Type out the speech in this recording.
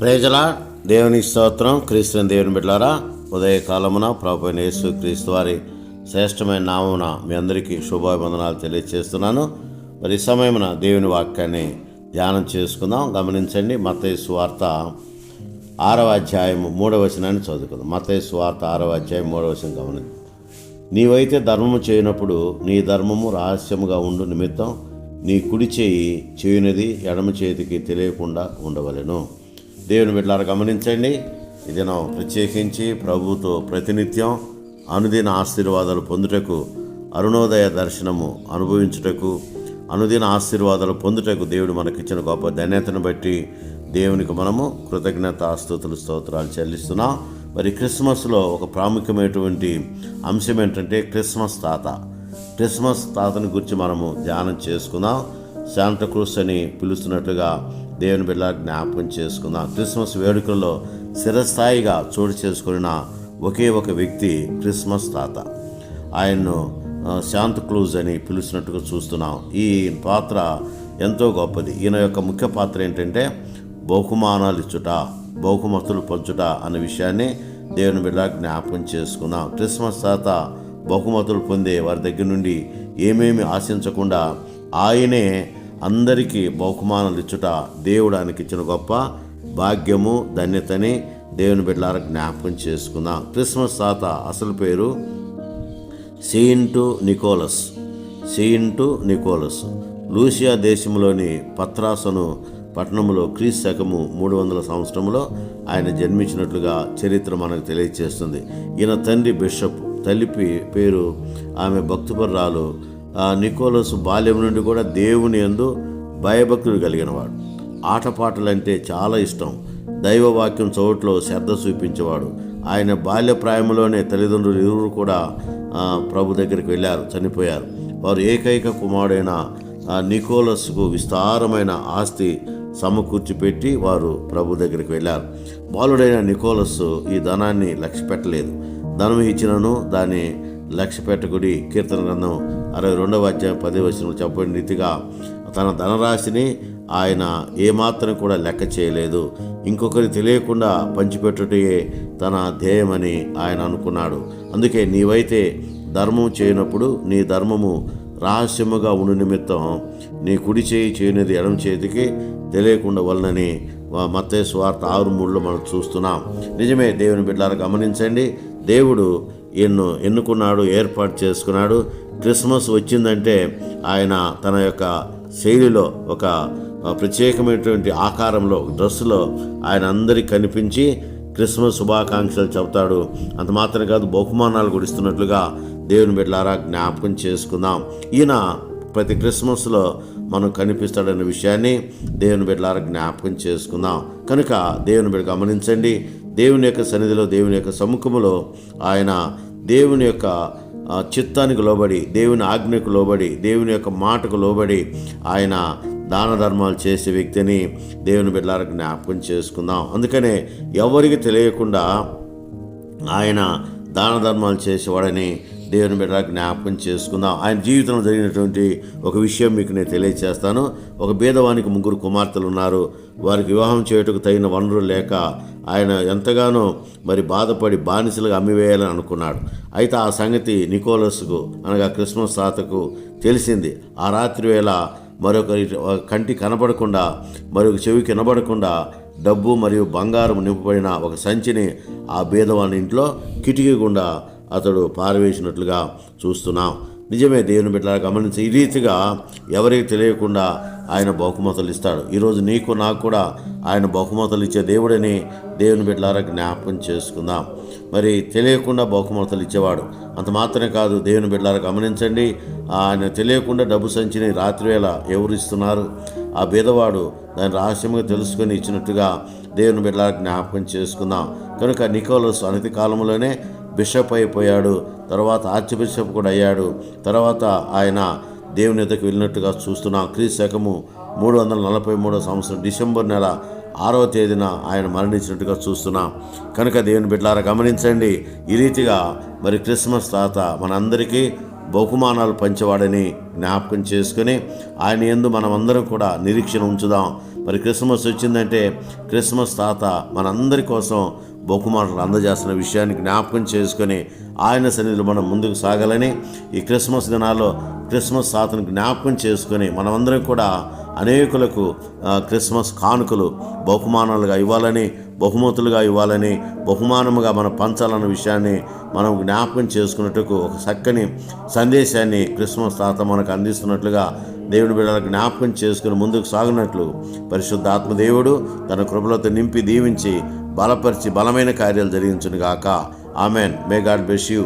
Praise the lord. దేవునికి స్తోత్రం. క్రీస్తుని దేవుని బిడ్డలారా, ఉదయకాలమున ప్రభువైన యేసు క్రీస్తు వారి శ్రేష్టమైన నామమున మీ అందరికీ శుభాభివందనాలు తెలియజేస్తున్నాను. మరి ఈ సమయమున దేవుని వాక్యాన్ని ధ్యానం చేసుకుందాం. గమనించండి, మత్తయి సువార్త 6వ అధ్యాయం 3వ వచనాన్ని చదువుకుందాం. మత్తయి సువార్త 6వ అధ్యాయం 3వ వచనం గమనించండి. నీవైతే ధర్మము చేయనప్పుడు నీ ధర్మము రహస్యముగా ఉండు నిమిత్తం నీ కుడి చేయి చేయనిది ఎడమ చేతికి తెలియకుండా ఉండవలెను. దేవుని బిడ్డలారా, గమనించండి, ఈ దినం ప్రత్యేకించి ప్రభుతో ప్రతినిత్యం అనుదిన ఆశీర్వాదాలు పొందుటకు, అరుణోదయ దర్శనము అనుభవించుటకు, అనుదిన ఆశీర్వాదాలు పొందుటకు దేవుడు మనకిచ్చిన గొప్ప ధన్యతను బట్టి దేవునికి మనము కృతజ్ఞత స్తుతులు స్తోత్రాలు చెల్లిస్తున్నాం. మరి క్రిస్మస్లో ఒక ప్రాముఖ్యమైనటువంటి అంశం ఏంటంటే క్రిస్మస్ తాతని గురించి మనము ధ్యానం చేసుకుందాం. శాంతాక్రూస్ అని పిలుస్తున్నట్లుగా దేవుని బిడ్డ జ్ఞాపకం చేసుకుందాం. క్రిస్మస్ వేడుకల్లో స్థిరస్థాయిగా చోటు చేసుకున్న ఒకే ఒక వ్యక్తి క్రిస్మస్ తాత. ఆయన్ను శాంతాక్రూస్ అని పిలుస్తున్నట్టుగా చూస్తున్నాం. ఈ పాత్ర ఎంతో గొప్పది. ఈయన యొక్క ముఖ్య పాత్ర ఏంటంటే బహుమానాలు ఇచ్చుట, బహుమతులు పంచుట అనే విషయాన్ని దేవుని బిడ్డ జ్ఞాపకం చేసుకున్నాం. క్రిస్మస్ తాత బహుమతులు పొందే వారి దగ్గర నుండి ఏమేమి ఆశించకుండా ఆయనే అందరికీ బహుమానాలు ఇచ్చుట దేవుడు ఆయనకి ఇచ్చిన గొప్ప భాగ్యము, ధన్యతని దేవుని బిడ్డలారా జ్ఞాపకం చేసుకుందాం. క్రిస్మస్ తాత అసలు పేరు సెయింట్ నికోలస్. లూసియా దేశంలోని పత్రాసను పట్టణంలో క్రీస్తు శకము 300 సంవత్సరంలో ఆయన జన్మించినట్లుగా చరిత్ర మనకు తెలియజేస్తుంది. ఈయన తండ్రి బిషప్, తల్లి పేరు ఆమె భక్తిపరురాలు. నికోలస్ బాల్యం నుండి కూడా దేవుని యందు భయభక్తులు కలిగినవాడు. ఆటపాటలంటే చాలా ఇష్టం. దైవవాక్యం చోట్లో శ్రద్ధ చూపించేవాడు. ఆయన బాల్య ప్రాయంలోనే తల్లిదండ్రులు ఇరువురు కూడా ప్రభు దగ్గరికి వెళ్ళారు, చనిపోయారు. వారు ఏకైక కుమారుడైన నికోలస్కు విస్తారమైన ఆస్తి సమకూర్చి పెట్టి వారు ప్రభు దగ్గరికి వెళ్ళారు. బాలుడైన నికోలస్ ఈ ధనాన్ని లక్ష్య పెట్టలేదు. ధనం ఇచ్చినను దాన్ని లక్ష్య పెట్టకుడి. కీర్తన గ్రంథం 62వ అధ్యాయం 10వ వచనంలో చెప్పబడిన రీతిగా తన ధనరాశిని ఆయన ఏమాత్రం కూడా లెక్క చేయలేదు. ఇంకొకరి తెలియకుండా పంచిపెట్టుటే తన ధ్యేయమని ఆయన అనుకున్నాడు. అందుకే నీవైతే ధర్మం చేయనప్పుడు నీ ధర్మము రహస్యముగా ఉండు నిమిత్తం నీ కుడి చేయి చేయనిది ఎడమ చేతికి తెలియకుండా వలనని మత్తయి సువార్త 6:3లో మనం చూస్తున్నాం. నిజమే దేవుని బిడ్డలారా, గమనించండి, దేవుడు ఎన్నుకున్నాడు, ఏర్పాటు చేసుకున్నాడు. క్రిస్మస్ వచ్చిందంటే ఆయన తన యొక్క శైలిలో ఒక ప్రత్యేకమైనటువంటి ఆకారంలో డ్రెస్సులో ఆయన అందరికీ కనిపించి క్రిస్మస్ శుభాకాంక్షలు చెబుతాడు. అంత మాత్రం కాదు, బహుమానాలు కూడా ఇస్తున్నట్లుగా దేవుని బిడ్డలారా జ్ఞాపకం చేసుకుందాం. ఈయన ప్రతి క్రిస్మస్లో మనం కనిపిస్తాడనే విషయాన్ని దేవుని బిడ్డలారా జ్ఞాపకం చేసుకుందాం. కనుక దేవుని బిడ్డ గమనించండి, దేవుని యొక్క సన్నిధిలో, దేవుని యొక్క సముఖములో ఆయన దేవుని యొక్క చిత్తానికి లోబడి, దేవుని ఆజ్ఞకు లోబడి, దేవుని యొక్క మాటకు లోబడి ఆయన దాన ధర్మాలు చేసే వ్యక్తిని దేవుని బిడ్డలారా జ్ఞాపకం చేసుకుందాం. అందుకనే ఎవరికి తెలియకుండా ఆయన దాన ధర్మాలు చేసేవాడని దేవుని బిడ్డలారా జ్ఞాపకం చేసుకుందాం. ఆయన జీవితంలో జరిగినటువంటి ఒక విషయం మీకు నేను తెలియజేస్తాను. ఒక బీదవానికి 3 కుమార్తెలు ఉన్నారు. వారికి వివాహం చేయుటకు తగిన వనరులు లేక ఆయన ఎంతగానో మరి బాధపడి బానిసలుగా అమ్మివేయాలని అనుకున్నాడు. అయితే ఆ సంగతి నికోలస్కు అనగా క్రిస్మస్ తాతకు తెలిసింది. ఆ రాత్రి వేళ మరొకరి కంటి కనబడకుండా, మరొక చెవికి వినబడకుండా డబ్బు మరియు బంగారం నింపబడిన ఒక సంచిని ఆ బీదవాని ఇంట్లో కిటికీ గుండా అతడు పారవేసినట్లుగా చూస్తున్నాం. నిజమే దేవుని బిడ్డలారా, గమనించి ఈ రీతిగా ఎవరికి తెలియకుండా ఆయన బహుమతులు ఇస్తాడు. ఈరోజు నీకు నాకు కూడా ఆయన బహుమతులు ఇచ్చే దేవుడని దేవుని బిడ్డలారా జ్ఞాపకం చేసుకుందాం. మరి తెలియకుండా బహుమతులు ఇచ్చేవాడు. అంత మాత్రమే కాదు, దేవుని బిడ్డలారా గమనించండి, ఆయన తెలియకుండా డబ్బు సంచిని రాత్రివేళ ఎవరు ఇస్తున్నారు? ఆ బీదవాడు దాన్ని రహస్యంగా తెలుసుకొని ఇచ్చినట్టుగా దేవుని బిడ్డలారా జ్ఞాపకం చేసుకుందాం. కనుక నికోలస్ అనతి కాలంలోనే బిషప్ అయిపోయాడు. తర్వాత ఆర్చ్ బిషప్ కూడా అయ్యాడు. తర్వాత ఆయన దేవుని ఎద్దకు వెళ్ళినట్టుగా చూస్తున్నాం. క్రీస్తు శకము 343వ సంవత్సరం డిసెంబర్ నెల 6వ తేదీన ఆయన మరణించినట్టుగా చూస్తున్నాం. కనుక దేవుని బిడ్డలారా గమనించండి, ఈ రీతిగా మరి క్రిస్మస్ తాత మనందరికీ బహుమానాలు పంచేవాడని జ్ఞాపకం చేసుకుని ఆయన యందు మనమందరం కూడా నిరీక్షణ ఉంచుదాం. మరి క్రిస్మస్ వచ్చిందంటే క్రిస్మస్ తాత మనందరి కోసం బహుమానాలు అందజేస్తున్న విషయాన్ని జ్ఞాపకం చేసుకొని ఆయన సన్నిధిలో మనం ముందుకు సాగాలని ఈ క్రిస్మస్ దినాల్లో క్రిస్మస్ తాతను జ్ఞాపకం చేసుకొని మనమందరం కూడా అనేకులకు క్రిస్మస్ కానుకలు బహుమానాలుగా ఇవ్వాలని, బహుమతులుగా ఇవ్వాలని, బహుమానముగా మనం పంచాలన్న విషయాన్ని మనం జ్ఞాపకం చేసుకున్నట్టుకు ఒక చక్కని సందేశాన్ని క్రిస్మస్ తాత మనకు అందిస్తున్నట్లుగా దేవుని బిడ్డలకు జ్ఞాపకం చేసుకుని ముందుకు సాగినట్లు పరిశుద్ధాత్మ దేవుడు తన కృపలతో నింపి దీవించి బలపరిచి బలమైన కార్యాలు జరిగించును గాక. Amen. May God bless you.